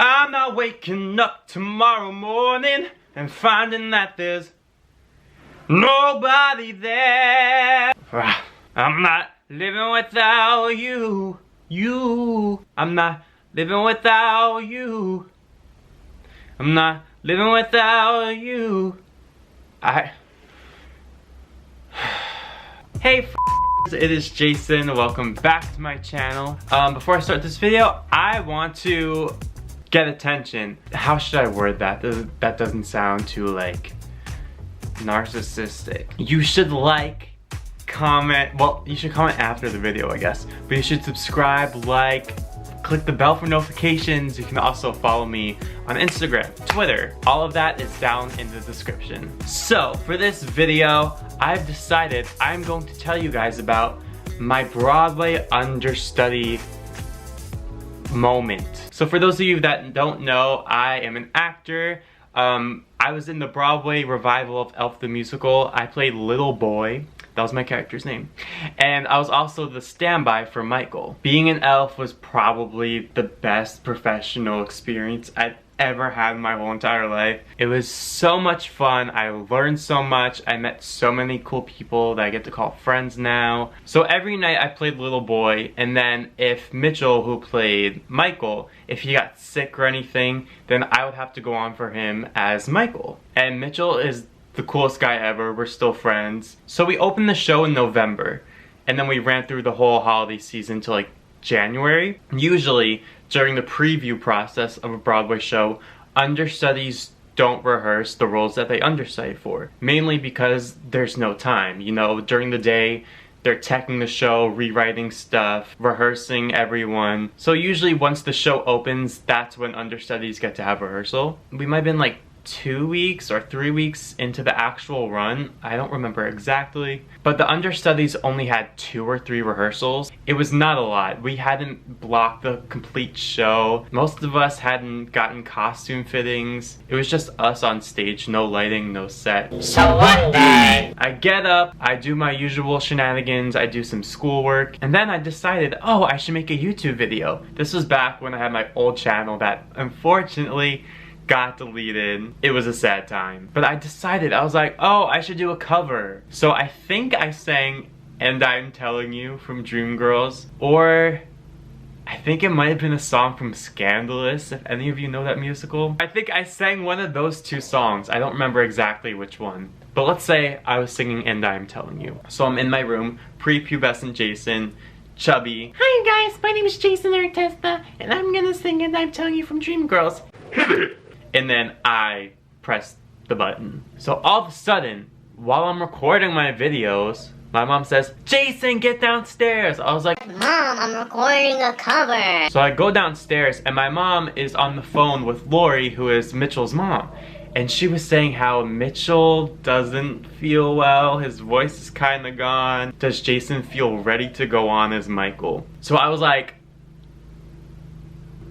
I'm not waking up tomorrow morning and finding that there's nobody there. I'm not living without you. I'm not living without you. I'm not living without you. Hey, it is Jason. Welcome back to my channel. Before I start this video, I want to get attention. How should I word that? That doesn't sound too like narcissistic. You should like, comment. Well, you should comment after the video, I guess. But you should subscribe, like, click the bell for notifications. You can also follow me on Instagram, Twitter. All of that is down in the description. So for this video, I've decided I'm going to tell you guys about my Broadway understudy moment. So for those of you that don't know, I am an actor. I was in the Broadway revival of Elf the Musical. I played Little Boy. That was my character's name. And I was also the standby for Michael. Being an elf was probably the best professional experience I've ever had in my whole entire life. It was so much fun. I learned so much. I met so many cool people that I get to call friends now. So every night I played Little Boy, and then if Mitchell, who played Michael, if he got sick or anything, then I would have to go on for him as Michael. And Mitchell is the coolest guy ever. We're still friends. So we opened the show in November, and then we ran through the whole holiday season till like January. Usually during the preview process of a Broadway show, understudies don't rehearse the roles that they understudy for, mainly because there's no time. You know, during the day they're teching the show, rewriting stuff, rehearsing everyone. So usually once the show opens, that's when understudies get to have rehearsal. We might have been like 2 weeks or 3 weeks into the actual run. I don't remember exactly. But the understudies only had 2 or 3 rehearsals. It was not a lot. We hadn't blocked the complete show. Most of us hadn't gotten costume fittings. It was just us on stage, no lighting, no set. So one day, I get up, I do my usual shenanigans, I do some schoolwork, and then I decided, oh, I should make a YouTube video. This was back when I had my old channel that unfortunately got deleted. It was a sad time. But I decided, I was like, oh, I should do a cover. So I think I sang And I'm Telling You from Dreamgirls, or I think it might have been a song from Scandalous, if any of you know that musical. I think I sang one of those 2 songs. I don't remember exactly which one. But let's say I was singing And I'm Telling You. So I'm in my room, prepubescent Jason, chubby. Hi guys, my name is Jason Artesta, and I'm gonna sing And I'm Telling You from Dreamgirls. Hit it! And then I pressed the button. So all of a sudden, while I'm recording my videos, my mom says, Jason, get downstairs. I was like, Mom, I'm recording a cover. So I go downstairs, and my mom is on the phone with Lori, who is Mitchell's mom. And she was saying how Mitchell doesn't feel well, his voice is kind of gone. Does Jason feel ready to go on as Michael? So I was like,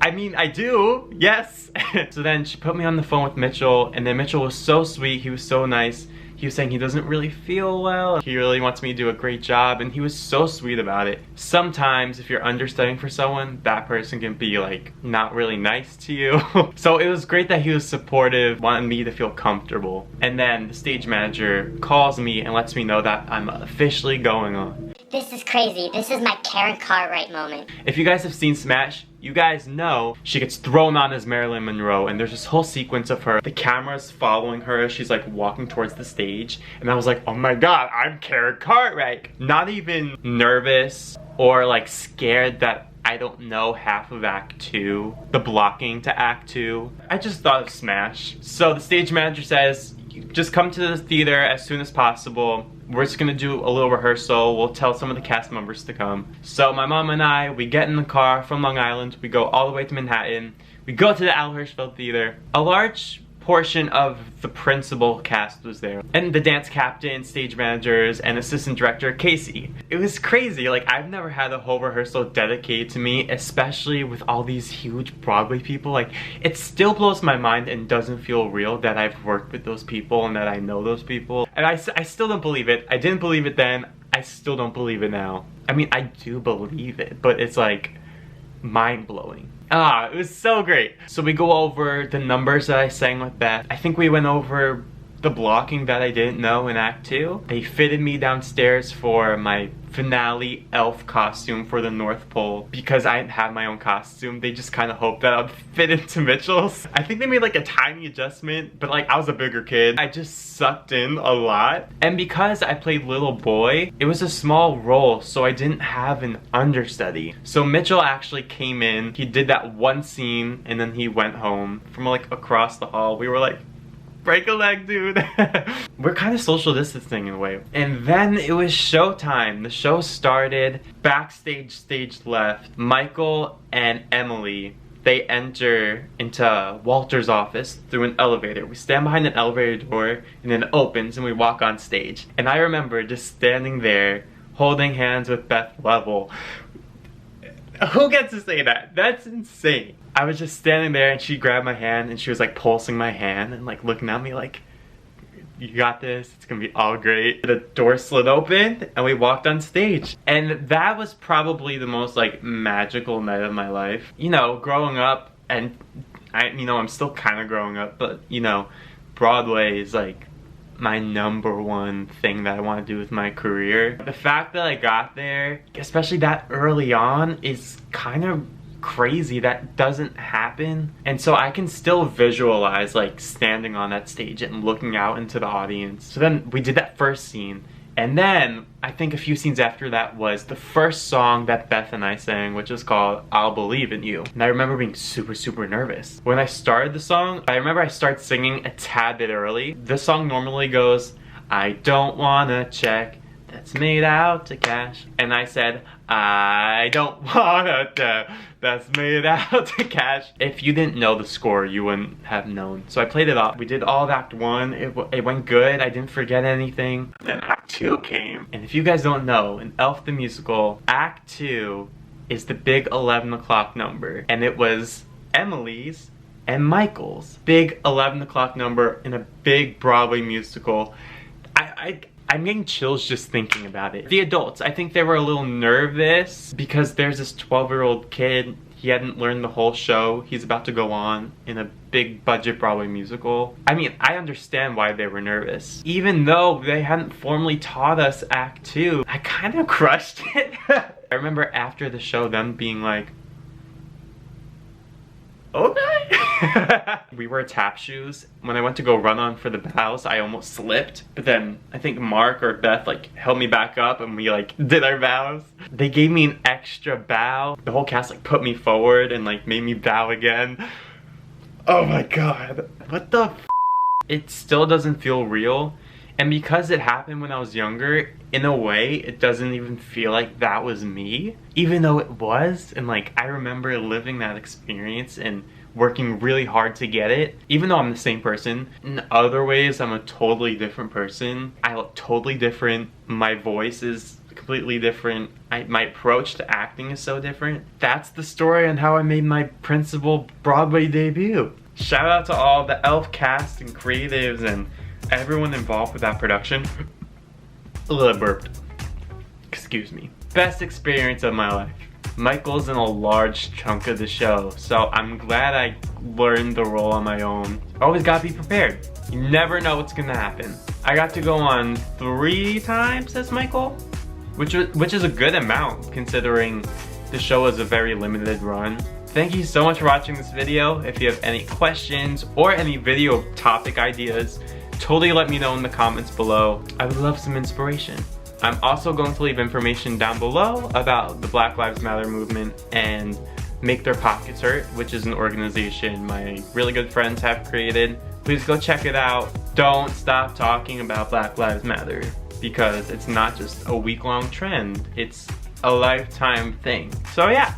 I mean, I do, yes. So then she put me on the phone with Mitchell, and then Mitchell was so sweet, he was so nice. He was saying he doesn't really feel well. He really wants me to do a great job, and he was so sweet about it. Sometimes if you're understudying for someone, that person can be like not really nice to you. So it was great that he was supportive, wanted me to feel comfortable. And then the stage manager calls me and lets me know that I'm officially going on. This is crazy. This is my Karen Cartwright moment. If you guys have seen Smash, you guys know she gets thrown on as Marilyn Monroe, and there's this whole sequence of her. The camera's following her as she's like walking towards the stage, and I was like, oh my god, I'm Karen Cartwright. Not even nervous or like scared that I don't know half of Act 2, the blocking to Act 2. I just thought of Smash. So the stage manager says, just come to the theater as soon as possible. We're just gonna do a little rehearsal. We'll tell some of the cast members to come. So my mom and I, we get in the car from Long Island. We go all the way to Manhattan. We go to the Al Hirschfeld Theater. A large portion of the principal cast was there, and the dance captain, stage managers, and assistant director Casey. It was crazy. Like, I've never had a whole rehearsal dedicated to me, especially with all these huge Broadway people. Like, it still blows my mind and doesn't feel real that I've worked with those people and that I know those people. And I still don't believe it. I didn't believe it then. I still don't believe it now. I mean, I do believe it, but it's like mind-blowing. It was so great. So we go over the numbers that I sang with Beth. I think we went over the blocking that I didn't know in Act 2. They fitted me downstairs for my finale elf costume for the North Pole. Because I didn't have my own costume, they just kind of hoped that I'd fit into Mitchell's. I think they made like a tiny adjustment, but like I was a bigger kid. I just sucked in a lot. And because I played little boy, it was a small role, so I didn't have an understudy. So Mitchell actually came in, he did that one scene, and then he went home from like across the hall. We were like, break a leg, dude. We're kind of social distancing in a way. And then it was showtime. The show started. Backstage, stage left. Michael and Emily, they enter into Walter's office through an elevator. We stand behind an elevator door and then it opens and we walk on stage. And I remember just standing there holding hands with Beth Level. Who gets to say that? That's insane. I was just standing there and she grabbed my hand and she was like pulsing my hand and like looking at me like, you got this, it's gonna be all great. The door slid open and we walked on stage. And that was probably the most like magical night of my life. You know, growing up, and I'm still kind of growing up, but you know, Broadway is like my #1 thing that I want to do with my career. The fact that I got there, especially that early on, is kind of crazy. That doesn't happen. And so I can still visualize like standing on that stage and looking out into the audience. So then we did that first scene. And then I think a few scenes after that was the first song that Beth and I sang, which is called I'll Believe in You. And I remember being super, super nervous. When I started the song, I remember I started singing a tad bit early. This song normally goes, I don't wanna check that's made out to cash. And I said, I don't wanna that's made out to cash. If you didn't know the score, you wouldn't have known. So I played it off. We did all of Act 1. It went good. I didn't forget anything. Then Act 2 came. And if you guys don't know, in Elf the Musical, Act 2 is the big 11 o'clock number. And it was Emily's and Michael's big 11 o'clock number in a big Broadway musical. I'm getting chills just thinking about it. The adults, I think they were a little nervous because there's this 12-year-old kid. He hadn't learned the whole show. He's about to go on in a big budget Broadway musical. I mean, I understand why they were nervous. Even though they hadn't formally taught us Act 2, I kind of crushed it. I remember after the show them being like, okay. We wear tap shoes. When I went to go run on for the bows, I almost slipped. But then I think Mark or Beth like held me back up and we like did our bows. They gave me an extra bow. The whole cast like put me forward and like made me bow again. Oh my god. What the f? It still doesn't feel real. And because it happened when I was younger, in a way, it doesn't even feel like that was me. Even though it was, and like, I remember living that experience and working really hard to get it. Even though I'm the same person, in other ways, I'm a totally different person. I look totally different. My voice is completely different. My approach to acting is so different. That's the story on how I made my principal Broadway debut. Shout out to all the Elf cast and creatives and everyone involved with that production. A little burped. Excuse me. Best experience of my life. Michael's in a large chunk of the show, so I'm glad I learned the role on my own. Always gotta be prepared. You never know what's gonna happen. I got to go on 3 times as Michael, which is a good amount considering the show is a very limited run. Thank you so much for watching this video. If you have any questions or any video topic ideas, totally let me know in the comments below. I would love some inspiration. I'm also going to leave information down below about the Black Lives Matter movement and Make Their Pockets Hurt, which is an organization my really good friends have created. Please go check it out. Don't stop talking about Black Lives Matter because it's not just a week-long trend, it's a lifetime thing. So yeah,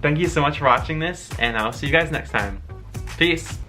thank you so much for watching this and I'll see you guys next time. Peace.